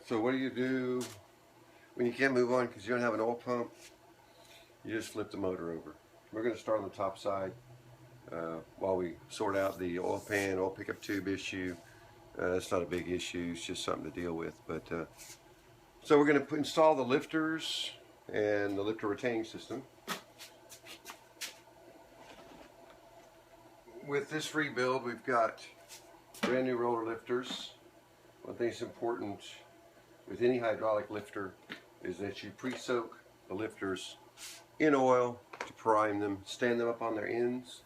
So what do you do when you can't move on because you don't have an oil pump? You just flip the motor over. We're going to start on the top side while we sort out the oil pan, oil pickup tube issue. It's not a big issue, it's just something to deal with. But so we're going to install the lifters and the lifter retaining system. With this rebuild, we've got brand new roller lifters. One thing that's important with any hydraulic lifter is that you pre-soak the lifters in oil to prime them, stand them up on their ends,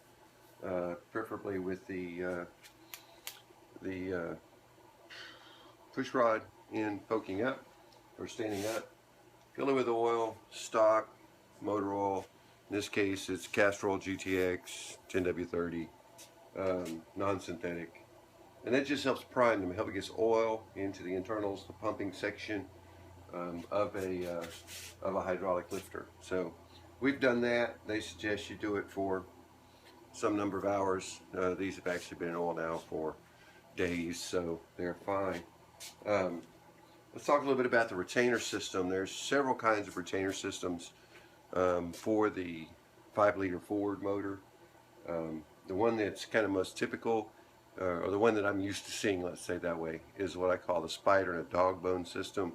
preferably with the push rod end poking up or standing up. Fill it with oil, stock, motor oil. In this case, it's Castor Oil GTX 10W30, non-synthetic. And that just helps prime them, help it get oil into the internals, the pumping section of a hydraulic lifter. So we've done that. They suggest you do it for some number of hours. These have actually been in oil now for days, so they're fine. Let's talk a little bit about the retainer system. There's several kinds of retainer systems for the 5-liter Ford motor. The one that's kind of most typical, or the one that I'm used to seeing, let's say that way, is what I call the spider and a dog bone system.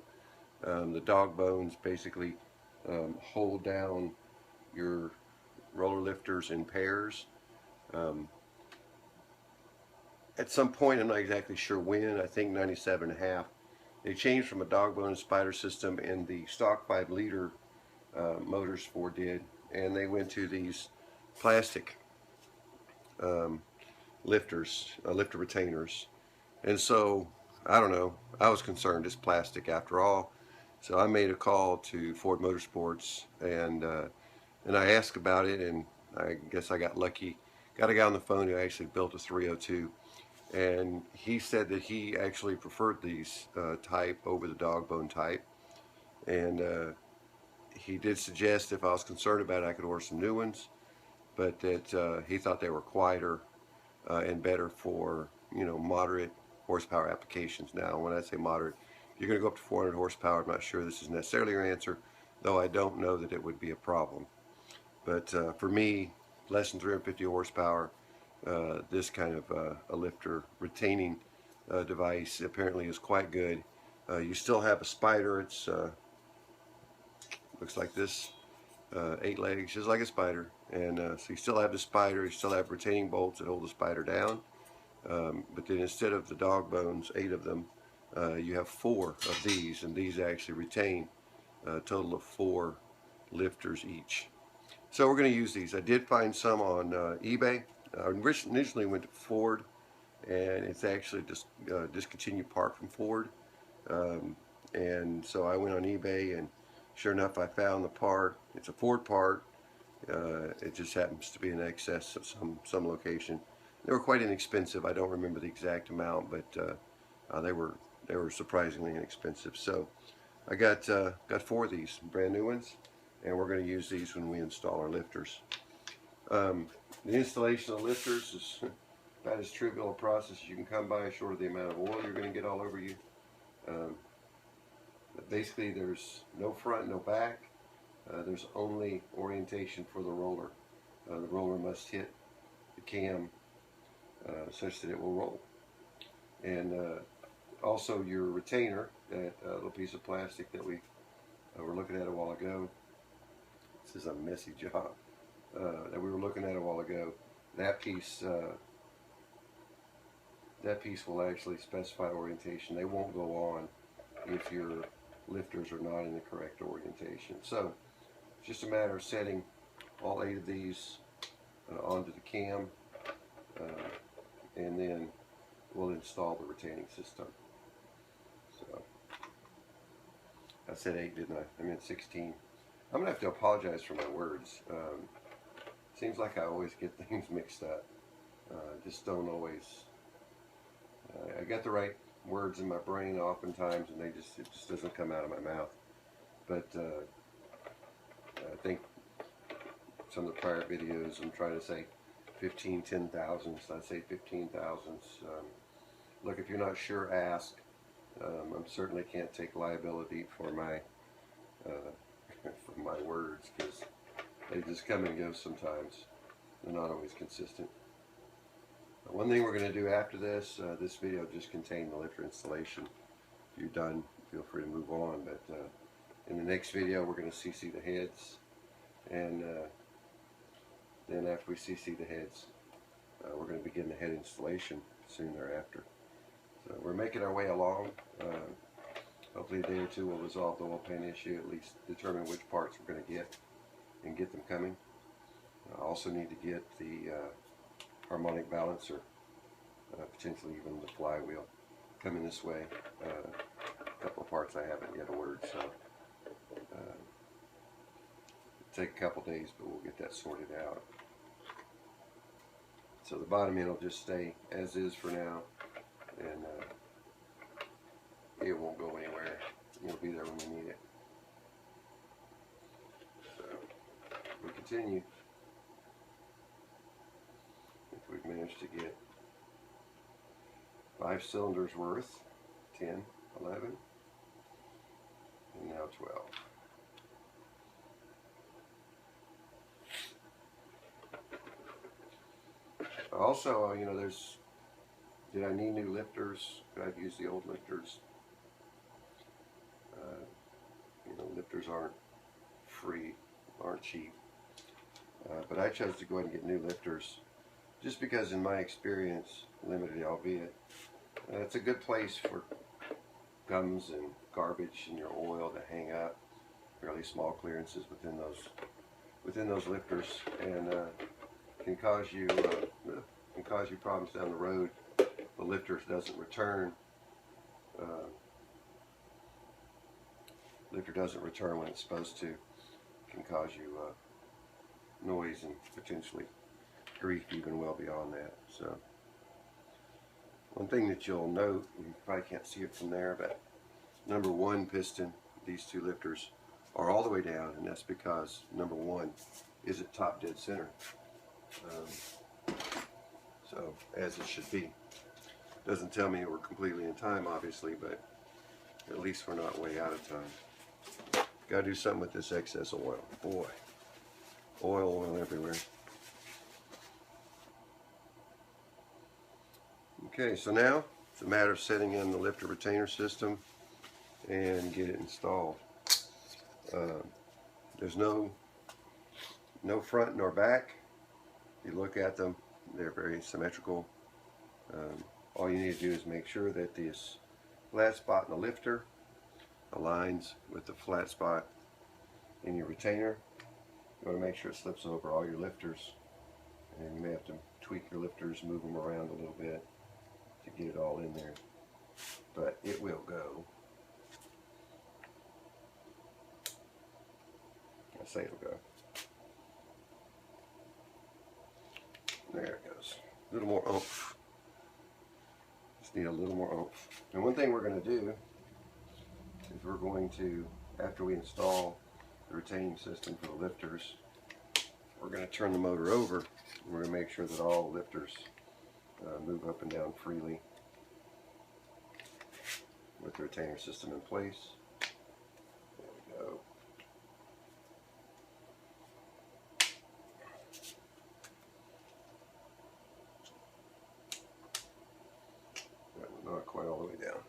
The dog bones basically hold down your roller lifters in pairs. At some point, I'm not exactly sure when, I think 97.5, they changed from a dog bone and spider system in the stock 5-liter motors Ford did, and they went to these plastic lifters, lifter retainers. And so, I don't know, I was concerned it's plastic after all. So I made a call to Ford Motorsports and I asked about it, and I guess I got lucky. Got a guy on the phone who actually built a 302, and he said that he actually preferred these type over the dog bone type. And he did suggest if I was concerned about it, I could order some new ones, but that he thought they were quieter and better for, you know, moderate horsepower applications. Now, when I say moderate, if you're going to go up to 400 horsepower, I'm not sure this is necessarily your answer, though I don't know that it would be a problem. But for me, less than 350 horsepower, this kind of a lifter retaining device apparently is quite good. You still have a spider. It's looks like this, 8 legs, just like a spider. And so you still have the spider, you still have retaining bolts that hold the spider down. But then instead of the dog bones, 8 of them, you have 4 of these, and these actually retain a total of 4 lifters each. So we're going to use these. I did find some on eBay. I initially went to Ford, and it's actually just discontinued part from Ford. And so I went on eBay, and sure enough, I found the part. It's a Ford part. It just happens to be in excess of some location. They were quite inexpensive. I don't remember the exact amount, but they were surprisingly inexpensive. So I got 4 of these brand new ones, and we're going to use these when we install our lifters. The installation of lifters is about as trivial a process as you can come by, short of the amount of oil you're going to get all over you. But basically, there's no front, no back. There's only orientation for the roller. The roller must hit the cam such that it will roll. And also your retainer, that little piece of plastic that we were looking at a while ago. This is a messy job. That we were looking at a while ago. That piece will actually specify orientation. They won't go on if your lifters are not in the correct orientation. So it's just a matter of setting all 8 of these onto the cam, and then we'll install the retaining system. So I said 8, didn't I? I meant 16. I'm gonna have to apologize for my words. Seems like I always get things mixed up. Just don't always. I got the right words in my brain oftentimes, and it just doesn't come out of my mouth. But I think some of the prior videos I'm trying to say 15 10,000s. I say 15,000s. Look, if you're not sure, ask. I certainly can't take liability for my for my words, because they just come and go sometimes. They're not always consistent. But one thing we're going to do after this, this video just contained the lifter installation. If you're done, feel free to move on. But in the next video, we're going to CC the heads, and then after we CC the heads, we're going to begin the head installation soon thereafter. So we're making our way along. Hopefully a day or two will resolve the oil pan issue, at least determine which parts we're going to get and get them coming. I also need to get the harmonic balancer, potentially even the flywheel, coming this way. A couple of parts I haven't yet ordered, so it'll take a couple days, but we'll get that sorted out. So the bottom end will just stay as is for now, and it won't go anywhere. It'll be there when we need it. So we continue. I think we've managed to get 5 cylinders worth, 10, 11, and now 12. Also, you know, did I need new lifters? Could I have used the old lifters? You know, lifters aren't free, aren't cheap. But I chose to go ahead and get new lifters just because, in my experience, limited albeit, it's a good place for gums and garbage and your oil to hang up. Fairly small clearances within those lifters, and can cause you problems down the road. The lifter doesn't return. Lifter doesn't return when it's supposed to. It can cause you noise and potentially grief even well beyond that. So one thing that you'll note, you probably can't see it from there, but number 1 piston, these 2 lifters are all the way down, and that's because number 1 is at top dead center. So as it should be. Doesn't tell me we're completely in time, obviously, but at least we're not way out of time. Got to do something with this excess oil. Boy, oil everywhere. Okay, so now it's a matter of setting in the lifter retainer system and get it installed. There's no front nor back. If you look at them, they're very symmetrical. All you need to do is make sure that this flat spot in the lifter aligns with the flat spot in your retainer. You want to make sure it slips over all your lifters, and you may have to tweak your lifters, move them around a little bit to get it all in there, but it will go. I say it'll go. There it goes. A little more oomph. Just need a little more oomph. And one thing we're going to do is we're going to, after we install the retaining system for the lifters, we're going to turn the motor over, and we're going to make sure that all lifters move up and down freely with the retainer system in place. There we go. Not quite all the way down.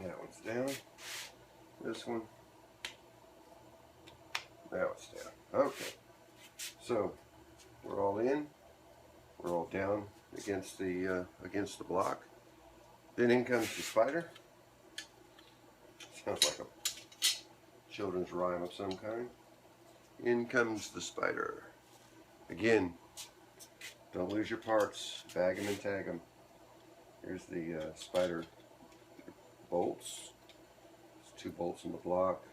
That one's down. This one. Now it's down. Okay. So we're all in. We're all down against the block. Then in comes the spider. Sounds like a children's rhyme of some kind. In comes the spider. Again, don't lose your parts. Bag them and tag them. Here's the spider bolts. There's 2 bolts in the block.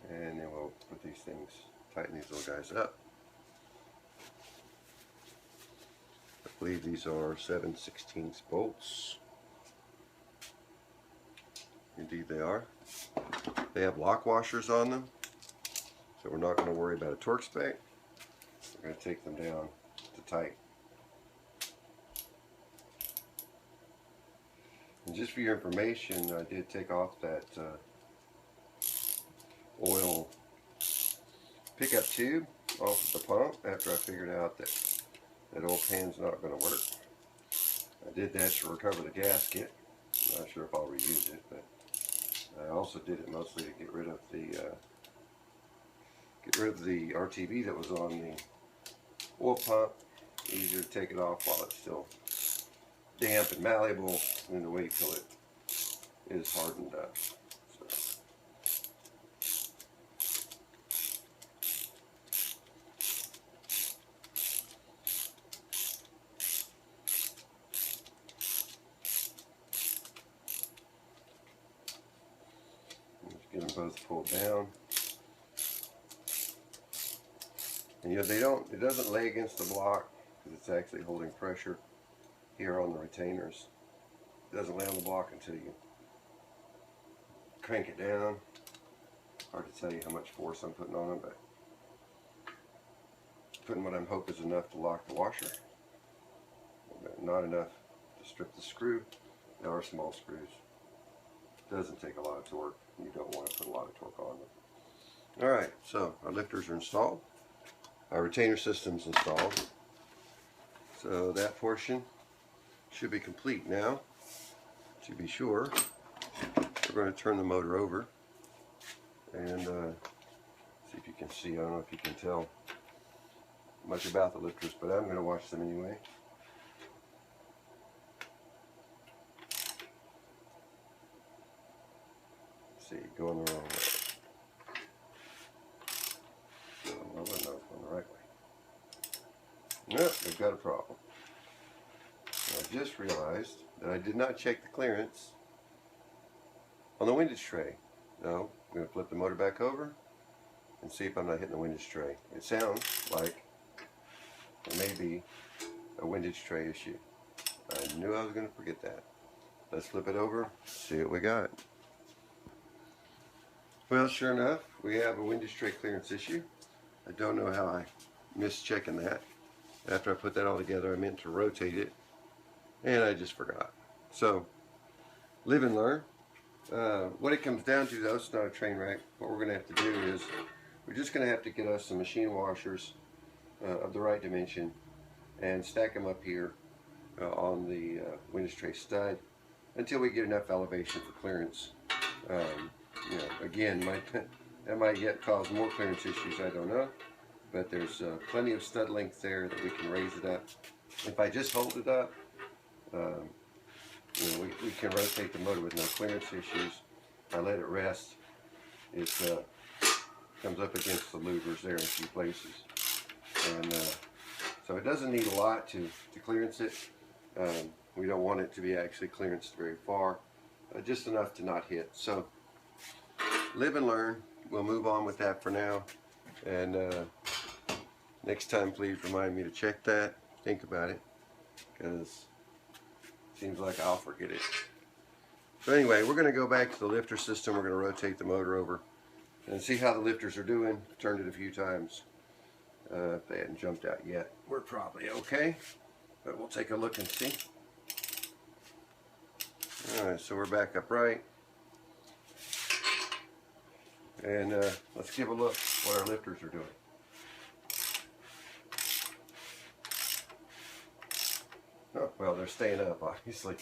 And then we'll put these things, tighten these little guys up. I believe these are 7/16 bolts. Indeed they are. They have lock washers on them, So we're not going to worry about a torque spec. We're going to take them down to tight. And just for your information, I did take off that oil pickup tube off of the pump after I figured out that that oil pan's not going to work. I did that to recover the gasket. I'm not sure if I'll reuse it, but I also did it mostly to get rid of the RTV that was on the oil pump. Easier to take it off while it's still damp and malleable than to wait till it is hardened up. So. Let's get them both pulled down. And it doesn't lay against the block because it's actually holding pressure here on the retainers. It doesn't lay on the block until you crank it down. Hard to tell you how much force I'm putting on it, but putting what I'm hoping is enough to lock the washer, but not enough to strip the screw. There are small screws. It doesn't take a lot of torque. You don't want to put a lot of torque on them. Alright, so our lifters are installed. Our retainer system's installed. So that portion should be complete now. To be sure, we're going to turn the motor over and see if you can see. I don't know if you can tell much about the lifters, but I'm going to watch them anyway. Let's see, going the wrong way. No, going the right way. Nope, they've got a problem. I just realized that I did not check the clearance on the windage tray. No, I'm going to flip the motor back over and see if I'm not hitting the windage tray. It sounds like it may be a windage tray issue. I knew I was going to forget that. Let's flip it over, see what we got. Well, sure enough, we have a windage tray clearance issue. I don't know how I missed checking that. After I put that all together, I meant to rotate it, and I just forgot. So, live and learn. What it comes down to, though, it's not a train wreck. What we're going to have to do is we're just going to have to get us some machine washers of the right dimension and stack them up here on the windage tray stud until we get enough elevation for clearance. You know, again, that might yet cause more clearance issues, I don't know. But there's plenty of stud length there that we can raise it up. If I just hold it up, you know, we can rotate the motor with no clearance issues. If I let it rest, it comes up against the louvers there in a few places. And so it doesn't need a lot to clearance it. We don't want it to be actually clearanced very far, just enough to not hit. So live and learn. We'll move on with that for now. And next time, please remind me to check that. Think about it, because it seems like I'll forget it. So anyway, we're going to go back to the lifter system. We're going to rotate the motor over and see how the lifters are doing. Turned it a few times. If they hadn't jumped out yet, we're probably okay. But we'll take a look and see. Alright, so we're back upright. And let's give a look what our lifters are doing. Oh, well, they're staying up, obviously.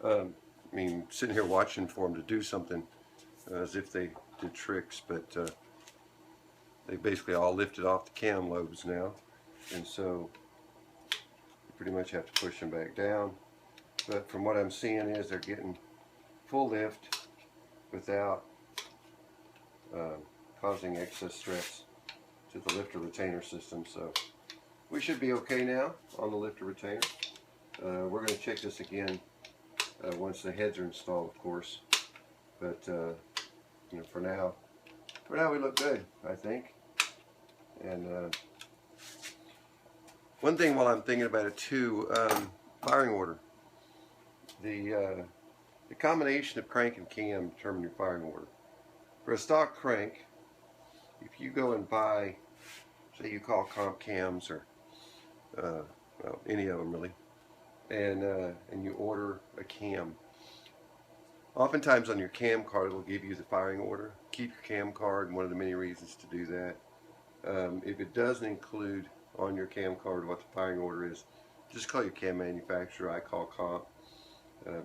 I mean, sitting here watching for them to do something as if they did tricks, but they basically all lifted off the cam lobes now. And so you pretty much have to push them back down. But from what I'm seeing is they're getting full lift without causing excess stress to the lifter retainer system. So we should be okay now on the lifter retainer. We're going to check this again once the heads are installed, of course. But you know, for now we look good, I think. And one thing while I'm thinking about it too, firing order. The combination of crank and cam determine your firing order. For a stock crank, if you go and buy, say you call Comp Cams or well, any of them really, and you order a cam, oftentimes on your cam card it'll give you the firing order. Keep your cam card, and one of the many reasons to do that. If it doesn't include on your cam card what the firing order is, just call your cam manufacturer. I call Comp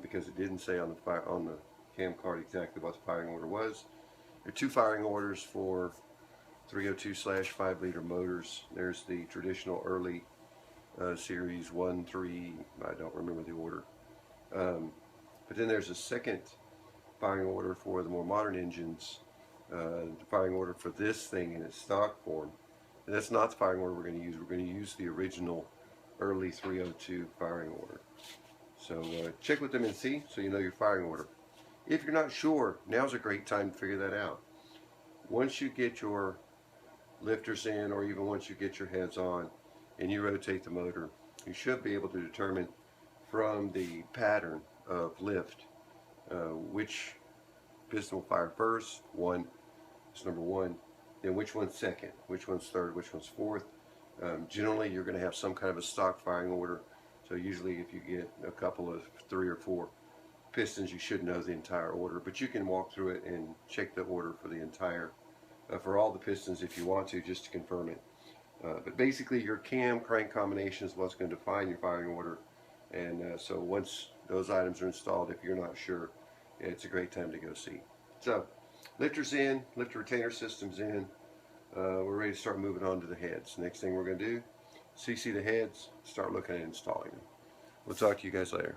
because it didn't say on the cam card exactly what the firing order was. There are two firing orders for 302/5 liter motors. There's the traditional early series 1, 3, I don't remember the order. But then there's a second firing order for the more modern engines, the firing order for this thing in its stock form. And that's not the firing order we're going to use. We're going to use the original early 302 firing order. So check with them and see so you know your firing order. If you're not sure, now's a great time to figure that out. Once you get your lifters in, or even once you get your heads on and you rotate the motor, you should be able to determine from the pattern of lift which piston will fire first. One is number one, then which one's second, which one's third, which one's fourth. Generally you're going to have some kind of a stock firing order, so usually if you get a couple of 3 or 4 pistons you should know the entire order, but you can walk through it and check the order for the entire for all the pistons if you want to, just to confirm it. But basically your cam crank combination is what's going to define your firing order, and so once those items are installed, if you're not sure, it's a great time to go see. So lifters in, lifter retainer systems in, we're ready to start moving on to the heads. Next thing we're going to do, CC the heads, start looking at installing them. We'll talk to you guys later.